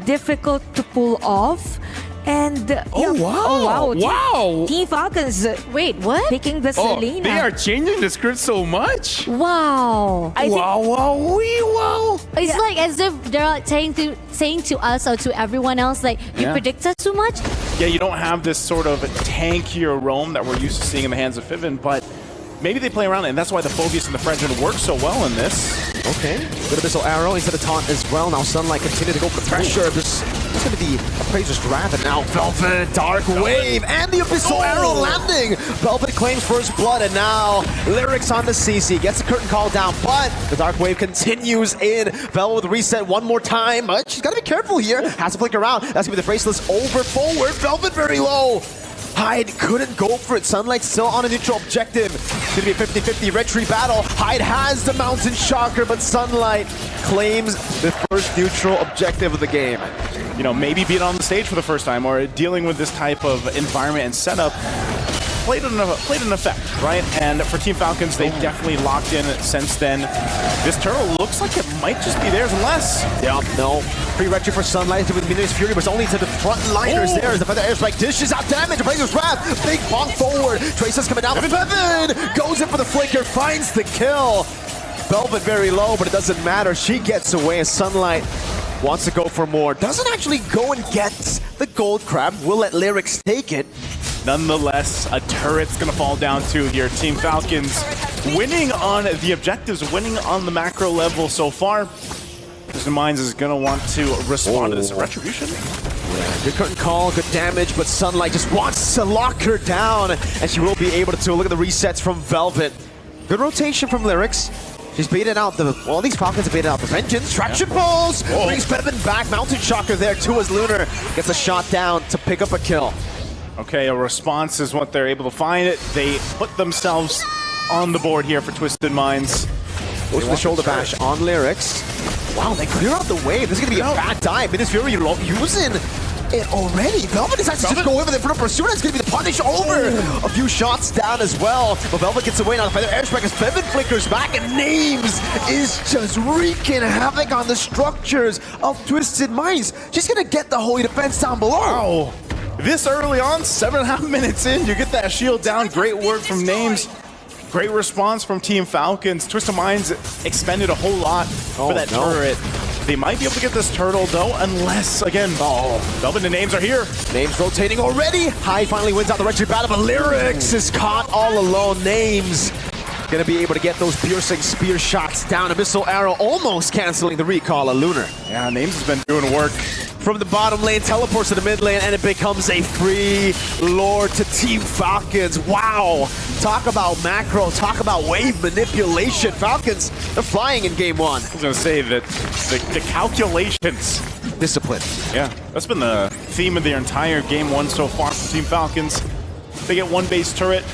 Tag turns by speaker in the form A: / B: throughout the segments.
A: difficult to pull off. And
B: Wow!
A: Team Falcons
C: Wait, what?
A: picking the
B: Oh,
A: Selena.
B: they are changing the script so much.
A: Wow.
B: Wow!
C: It's like as if they're like saying to us or to everyone else, like, you predict us too much.
D: Yeah, you don't have this sort of tankier roam that we're used to seeing in the hands of Fiven, but maybe they play around it, and that's why the Phobius and the Frenchman work so well in this.
E: Okay, little missile arrow into the taunt as well. Now Sunlight continue to go for the pressure. This is going to be Appraiser's grab, and now Velvet, Dark Wave, and the Abyssal Arrow landing. Velvet claims first blood, and now Lyrics on the CC. Gets the curtain call down, but the Dark Wave continues in. Velvet with reset one more time, but she's got to be careful here. Has to flick around. That's going to be the Faceless over forward. Velvet very low. Hyde couldn't go for it. Sunlight still on a neutral objective. It's gonna be a 50-50 retreat battle. Hyde has the Mountain Shocker, but Sunlight claims the first neutral objective of the game.
D: You know, maybe being on the stage for the first time or dealing with this type of environment and setup played an effect, right? And for Team Falcons, they've definitely locked in since then. This turtle looks like it might just be theirs unless...
E: Yep, no. Free retreat for Sunlight with Minions Fury, but it's only to the front liners there as the Feather Airstrike dishes out damage. Appraiser's Wrath, big bonk forward. Tracer's coming down. Feven goes in for the flicker, finds the kill. Velvet very low, but it doesn't matter. She gets away as Sunlight wants to go for more. Doesn't actually go and get the gold crab. Will let Lyrics take it.
D: Nonetheless, a turret's gonna fall down too here. Team Falcons winning on the objectives, winning on the macro level so far. Twisted Minds is gonna want to respond to this retribution.
E: Yeah, good curtain call, good damage, but Sunlight just wants to lock her down, and she will be able to. Look at the resets from Velvet. Good rotation from Lyrics. She's baited out these Falcons have baited out the Vengeance. Traction pulls, brings Bevan back. Mountain Shocker there too as Lunar gets a shot down to pick up a kill.
D: Okay, a response is what they're able to find. They put themselves on the board here for Twisted Minds.
E: Goes for the shoulder bash on Lyrics. Wow, they clear out the wave. This is going to be a bad dive. Minis Fury using it already. Velvet decides to just go in with it for the pursuit. It's going to be the punish over. A few shots down as well. But Velvet gets away now. The Feather Airstrike as Bevan flickers back, and Names is just wreaking havoc on the structures of Twisted Minds. She's going to get the holy defense down below.
D: Wow. This early on, 7.5 minutes in, you get that shield down. Great work from Names. Great response from Team Falcons. Twisted Minds expended a whole lot for that turret. They might be able to get this turtle though, unless, again, Velvet and Names are here.
E: Names rotating already. Hyde finally wins out the retreat battle, but Lyrics is caught all alone. Names gonna be able to get those piercing spear shots down. A missile arrow almost canceling the recall of Lunar.
D: Yeah, Names has been doing work.
E: From the bottom lane, teleports to the mid lane, and it becomes a free lord to Team Falcons. Wow! Talk about macro, talk about wave manipulation. Falcons, they're flying in game one.
D: I was gonna say that the calculations.
E: Discipline.
D: Yeah, that's been the theme of their entire game one so far from Team Falcons. They get one base turret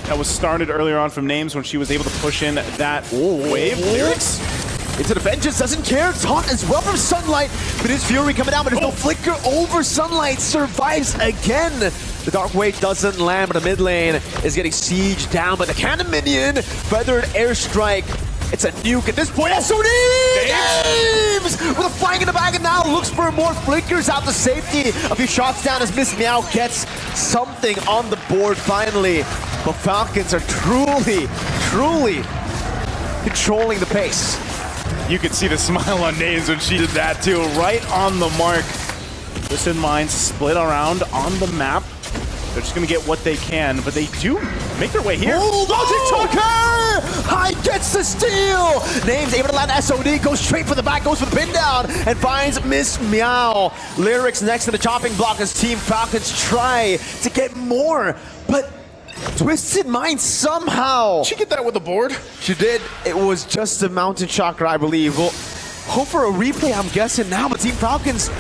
D: that was started earlier on from Names when she was able to push in that wave. Lyrics?
E: Into the Vengeance, doesn't care. Taunt as well from Sunlight. But his Fury coming down, but there's no flicker over. Sunlight survives again. The Dark Wave doesn't land, but the mid lane is getting sieged down by the Cannon Minion. Feathered Airstrike. It's a nuke at this point. SOD! Names! With a flying in the bag, and now looks for more flickers out to safety. A few shots down as Miss Meow gets something on the board finally. But Falcons are truly controlling the pace.
D: You could see the smile on Names when she did that too, right on the mark. Twisted Minds split around on the map. They're just gonna get what they can, but they do make their way here.
E: Logic Tucker! Hyde gets the steal! Names able to land SOD, goes straight for the back, goes for the pin down, and finds Miss Meow. Lyrics next to the chopping block as Team Falcons try to get more, but Twisted Mind somehow.
D: Did she get that with the board?
E: She did. It was just a Mountain Shocker, I believe. We'll hope for a replay, I'm guessing now, but Team Falcons,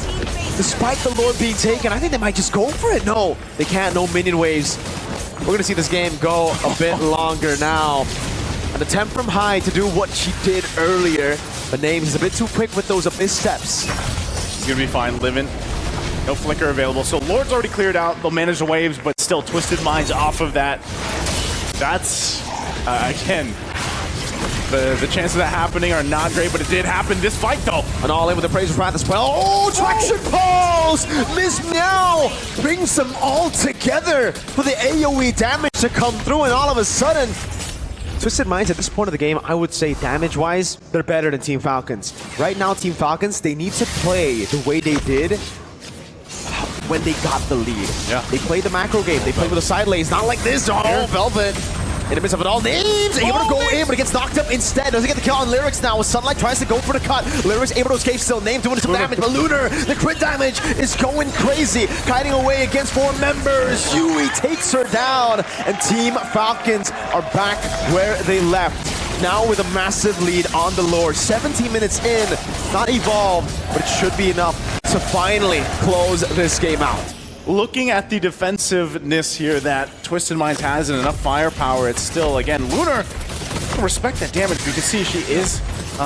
E: despite the Lord being taken, I think they might just go for it. No, they can't. No minion waves. We're going to see this game go a bit longer now. An attempt from Hyde to do what she did earlier, but Names is a bit too quick with those missteps.
D: She's going to be fine. Living. No flicker available. So Lord's already cleared out. They'll manage the waves, but still Twisted Minds off of that. That's, again,
B: The chances of that happening are not great, but it did happen this fight, though.
E: And all in with the Appraiser's Wrath as well. Oh, traction pulse! Miss Meow brings them all together for the AoE damage to come through, and all of a sudden, Twisted Minds at this point of the game, I would say damage-wise, they're better than Team Falcons. Right now, Team Falcons, they need to play the way they did when they got the lead.
B: Yeah.
E: They played the macro game, they played with the side lanes, not like this. Oh, Velvet. In the midst of it all, Names able to go in, but it gets knocked up instead. Doesn't get the kill on Lyrics now. As Sunlight tries to go for the cut. Lyrics able to escape still. Names doing some damage, but Lunar, the crit damage is going crazy. Kiting away against 4 members. Yui takes her down, and Team Falcons are back where they left. Now with a massive lead on the Lord. 17 minutes in, not evolved, but it should be enough to finally close this game out.
D: Looking at the defensiveness here that Twisted Minds has and enough firepower, it's still, again, Lunar, respect that damage. You can see she is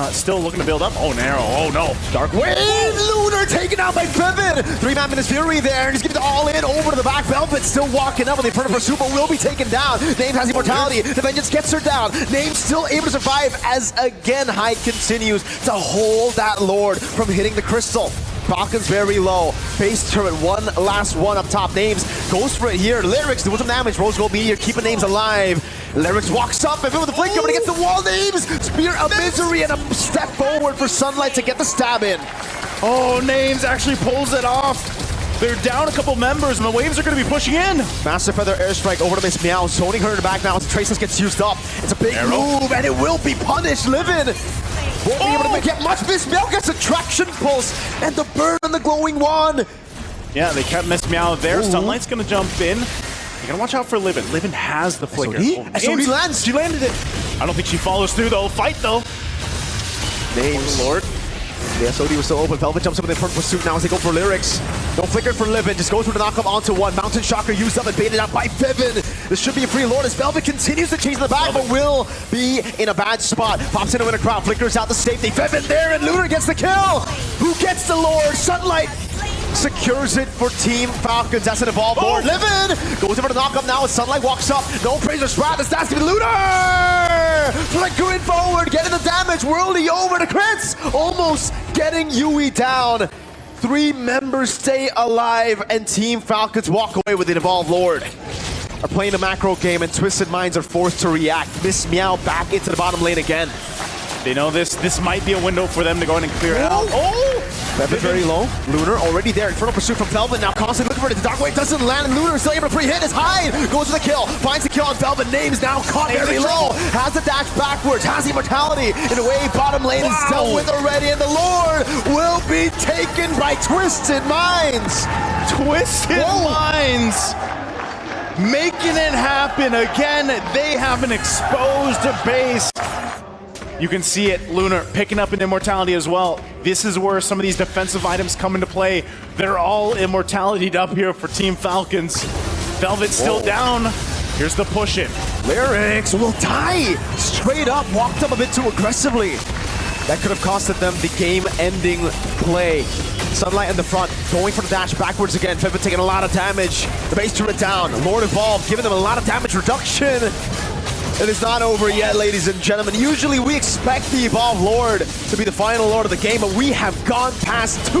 D: still looking to build up. Oh, Narrow. Oh, no.
E: Dark Wave! Lunar taken out by Vivid! 3-man Minus Fury there, and he's giving it all in over to the back. Velvet still walking up, and the Inferno Pursuit will be taken down. Names has immortality. The Vengeance gets her down. Names still able to survive as, again, Hyde continues to hold that Lord from hitting the crystal. Falcons very low. Base turret, one last one up top. Names goes for it here. Lyrics doing some damage. Rose Gold Meteor keeping Names alive. Lyrics walks up and with the flank coming against the wall. Names Spear of Misery and a step forward for Sunlight to get the stab in.
D: Oh, Names actually pulls it off. They're down a couple members, and the waves are going to be pushing in.
E: Master Feather Airstrike over to Miss Meow, zoning her in the back now as Traces gets used up. It's a big move, and it will be punished. Livin' won't be able to get much. Miss Meow gets a traction pulse, and the burn on the glowing wand.
D: Yeah, they kept Miss Meow there. Sunlight's going to jump in. You gotta watch out for Livin'. Livin' has the flicker.
E: SOD lands.
D: She landed it. I don't think she follows through, though. Fight, though.
E: Names.
D: Oh, Lord.
E: The SOD was still open. Velvet jumps up in the front pursuit now as they go for Lyrics. No flicker for Livin. Just goes for the knockup onto one. Mountain Shocker used up and baited out by Vivin. This should be a free Lord as Velvet continues to chase in the back, but will be in a bad spot. Pops into a crowd. Flickers out the safety. Vivin there, and Lunar gets the kill. Who gets the Lord? Sunlight secures it for Team Falcons. That's an evolved Lord. Livin goes over the knockup now as Sunlight walks up. No Appraiser's Wrath. That's going to be Lunar! Flickering forward, getting the damage. Worldy over the crits. Almost getting Yui down. 3 members stay alive, and Team Falcons walk away with an evolved Lord. Are playing a macro game, and Twisted Minds are forced to react. Miss Meow back into the bottom lane again.
D: They know this might be a window for them to go in and clear it out. Oh!
E: Velvet very low. Lunar already there. Infernal Pursuit from Velvet now constantly looking for it. The Dark Wave doesn't land, and Lunar is still able to pre-hit. His Hyde goes for the kill. Finds the kill on Velvet. Names now caught very low. Has the dash backwards. Has the immortality. In a way, bottom lane is dealt with already, and the Lord will be taken by Twisted Minds.
D: Twisted Minds making it happen again. They have an exposed base. You can see it, Lunar picking up an immortality as well. This is where some of these defensive items come into play. They're all immortality'd up here for Team Falcons. Velvet's still down. Here's the push in.
E: Lyrics will die. Straight up, walked up a bit too aggressively. That could have costed them the game-ending play. Sunlight in the front, going for the dash backwards again. Vivid taking a lot of damage. The base turret down. Lord evolved, giving them a lot of damage reduction. It is not over yet, ladies and gentlemen. Usually we expect the Evolved Lord to be the final Lord of the game, but we have gone past 2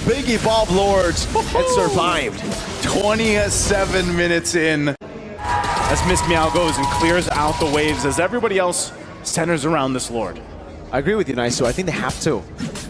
E: big Evolved Lords and survived.
D: 27 minutes in as Miss Meow goes and clears out the waves as everybody else centers around this Lord.
E: I agree with you, Naisu. I think they have to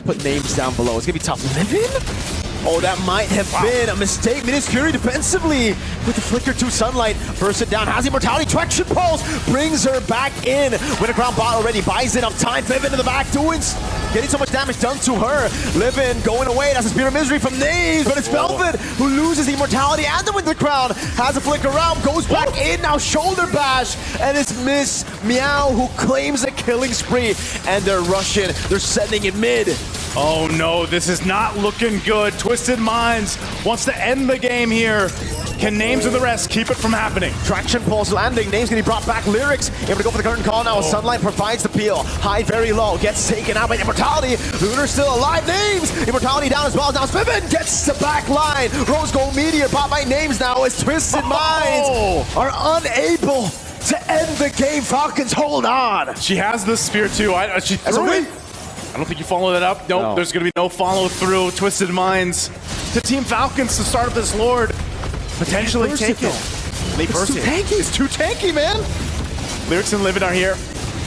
E: put names down below. It's going to be tough. Livin? Oh, that might have been a mistake. Minus Fury defensively with the flicker to Sunlight. Bursts it down. Has the immortality. Traction pulse. Brings her back in. Wintercrown bot already buys enough time. Livin in the back getting so much damage done to her. Livin going away. That's a Spear of Misery from Naves, but it's Velvet who loses the immortality and the Winter Crown. Has a flicker around. Goes back in. Now shoulder bash. And it's Miss Meow who claims a killing spree. And they're rushing. They're sending it mid.
D: Oh no, this is not looking good. Twisted Minds wants to end the game here. Can Names and the rest keep it from happening?
E: Traction pulse landing. Names getting brought back. Lyrics able to go for the curtain call now. Sunlight provides the peel. Hyde very low. Gets taken out by immortality. Lunar still alive. Names immortality down as well. Now Spiven gets the back line. Rose Gold Meteor bought by Names now as Twisted Minds are unable to end the game. Falcons, hold on.
B: She has the spear too. She threw it. I don't think you follow that up. Nope, there's going to be no follow through. Twisted Minds to Team Falcons to start up this Lord. Potentially take it. They burst it. It's too tanky, man. Lyrics and Livid are here.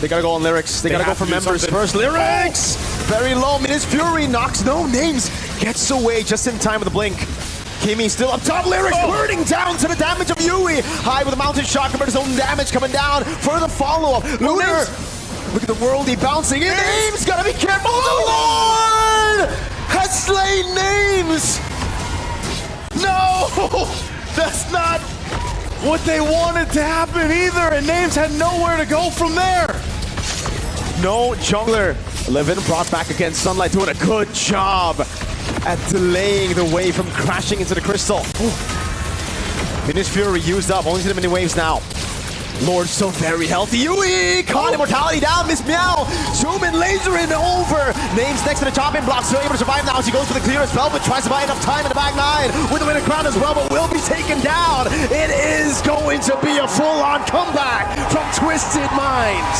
E: They gotta go on Lyrics. They gotta go for members first. Lyrics! Very low. Minis Fury knocks no names. Gets away just in time with the blink. Kimi still up top. Lyrics burning down to the damage of Yui. High with a mountain shot compared to his own damage coming down for the follow-up. Lunar. Look at the worldie bouncing in. Names gotta be careful. The Lord has slain Names.
B: No! That's not what they wanted to happen either, and Names had nowhere to go from there.
E: No jungler. 11 brought back against Sunlight, doing a good job at delaying the wave from crashing into the crystal. Minis Fury used up, only to the mini waves now. Lord still very healthy. Yui caught immortality down. Miss Meow zoom in, laser in over. Names next to the chopping block, still able to survive now as he goes for the clear as well, but tries to buy enough time in the back nine with the winner crown as well, but will be taken down. It is going to be a full-on comeback from Twisted Minds.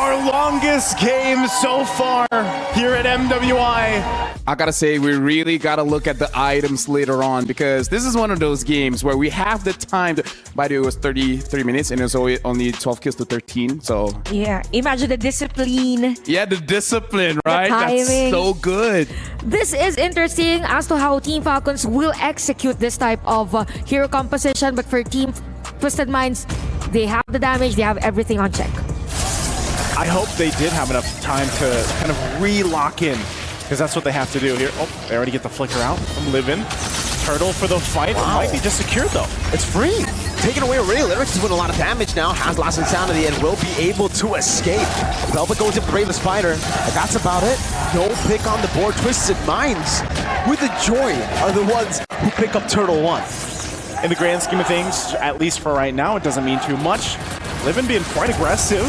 B: Our longest game so far here at MWI.
F: I gotta say, we really gotta look at the items later on, because this is one of those games where we have the time to, by the way, it was 33 minutes and it was only 12 kills to 13, so.
A: Yeah, imagine the discipline.
F: Yeah, the discipline, right? That's
A: timing.
F: so good.
A: This is interesting as to how Team Falcons will execute this type of hero composition, but for Team Twisted Minds, they have the damage, they have everything on check.
D: I hope they did have enough time to kind of re-lock in, because that's what they have to do here. Oh, they already get the flicker out from Livin. Turtle for the fight. Wow. Might be just secured though.
E: It's free. Taking away Ray. Lyrics is doing a lot of damage now. Has lost insanity and will be able to escape. Velvet goes in Brave the Spider. And that's about it. No pick on the board. Twisted Minds with the joy are the ones who pick up Turtle 1.
D: In the grand scheme of things, at least for right now, it doesn't mean too much. Livin being quite aggressive.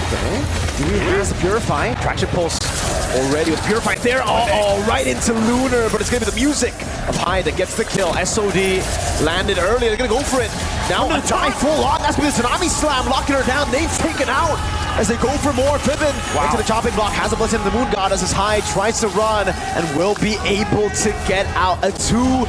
E: Okay. Yui has the Purify. Traction Pulse already with Purify there. Oh, right into Lunar, but it's going to be the music of Hyde that gets the kill. SOD landed early. They're going to go for it. Now a die full on. That's with the Tsunami Slam, locking her down. Name's taken out as they go for more. Pippin into the chopping block. Has a blessing in the Moon Goddess as Hyde tries to run and will be able to get out. A 2-0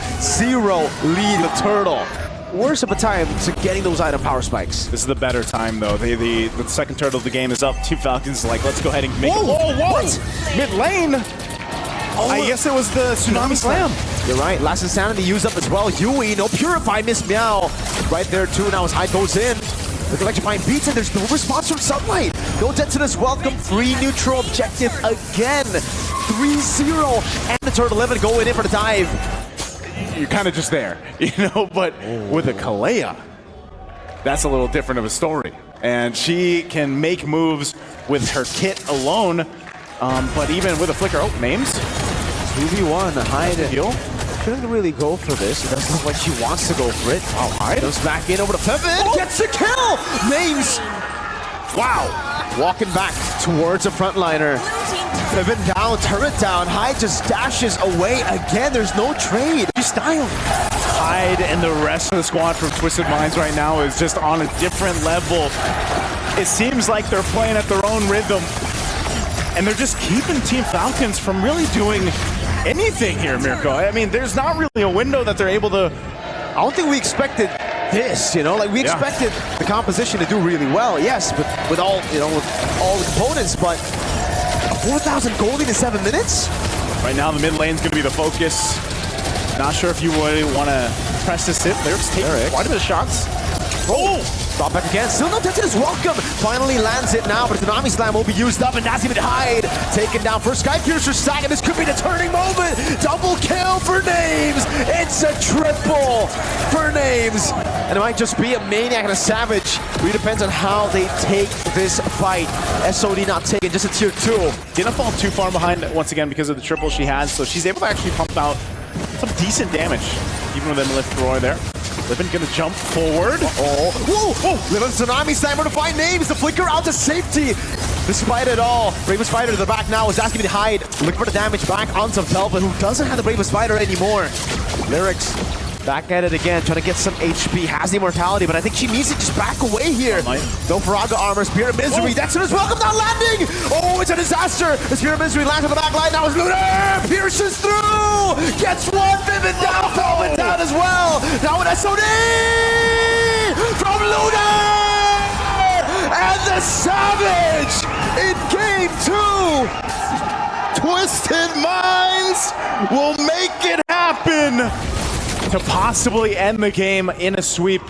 E: lead with Turtle. Worse of a time to getting those item power spikes.
D: This is the better time, though. The second turtle of the game is up. Team Falcons is like, let's go ahead and make it. Whoa!
E: What?
D: Mid lane? I guess it was the Tsunami Slam.
E: You're right. Last Insanity used up as well. Yui, no Purify, Miss Meow. Right there, too. Now as Hyde goes in. The electrifying beats, and there's no response from Sunlight. No dead to this welcome. Free neutral objective again. 3-0. And the Turtle 11 going in for the dive.
D: You're kind of just there, you know, but with a Kalea, that's a little different of a story. And she can make moves with her kit alone, but even with a flicker, Names.
E: 2v1, Hyde
D: heal.
E: Couldn't really go for this. It doesn't look like she wants to go for it. Wow, Hyde goes back in over to Pippin. Gets the kill! Names! Wow. Walking back towards a frontliner. Pippin down, turret down. Hyde just dashes away again. There's no trade. She's styled.
D: Hyde and the rest of the squad from Twisted Minds right now is just on a different level. It seems like they're playing at their own rhythm, and they're just keeping Team Falcons from really doing anything here, Mirko. I mean, there's not really a window that they're able to...
E: I don't think we expected this, you know, like we expected the composition to do really well, yes, but with all, you know, with all the components, but 4,000 gold in 7 minutes?
D: Right now, the mid lane's going to be the focus. Not sure if you would want to press this hit. Lyrics taking quite a bit of shots.
E: Oh! Drop back again. Still no touches. Welcome. Finally lands it now, but the Tsunami Slam will be used up, and that's even Hyde taken down for Sky Piercer stack, and this could be the turning moment. Double kill for Names. It's a triple for Names. And it might just be a Maniac and a Savage. Really depends on how they take this fight. SOD not taken, just a tier 2.
D: Didn't fall too far behind once again because of the triple she has, so she's able to actually pump out some decent damage, even with them lift Roy there. Livin gonna jump forward.
E: Whoa! Livin Tsunami Slammer to find Names. The flicker out to safety. Despite it all, Bravest Spider to the back now is asking me to hide. Looking for the damage back onto Velvet, who doesn't have the Bravest Spider anymore. Lyrics Back at it again, trying to get some HP. Has the immortality, but I think she needs to just back away here. No Faraga armor, Spirit of Misery. Dexter's welcome, not landing! Oh, it's a disaster! The Spirit of Misery lands on the back line. Now it's Lunar! Pierces through! Gets one, Vivid down, Velvet down as well! Now an SOD! From Lunar! And the Savage in game 2!
D: Twisted Minds will make it happen to possibly end the game in a sweep.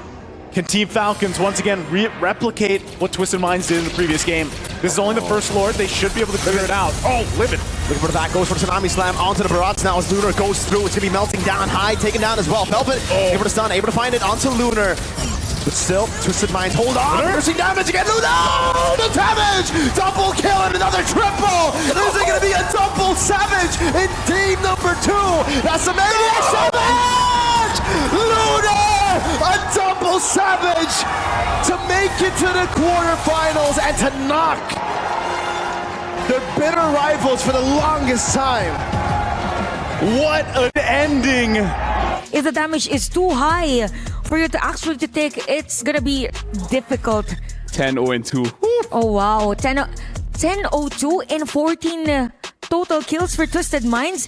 D: Can Team Falcons once again replicate what Twisted Minds did in the previous game? This is only the first Lord. They should be able to clear it out. Oh, Livid.
E: Looking for that, goes for Tsunami Slam onto the Barats now as Lunar goes through. It's going to be melting down high, taken down as well. Velvet able to stun, able to find it onto Lunar. But still, Twisted Minds hold on. Nursing damage again. No! The damage! Double kill and another triple! This is going to be a double Savage in team number 2. That's the Maniac Savage! Lunar! A double Savage to make it to the quarterfinals and to knock their bitter rivals for the longest time.
D: What an ending!
A: If the damage is too high for you to actually take, it's gonna be difficult.
F: 10-0-2.
A: Oh wow, 10-0-2 and 14 total kills for Twisted Minds.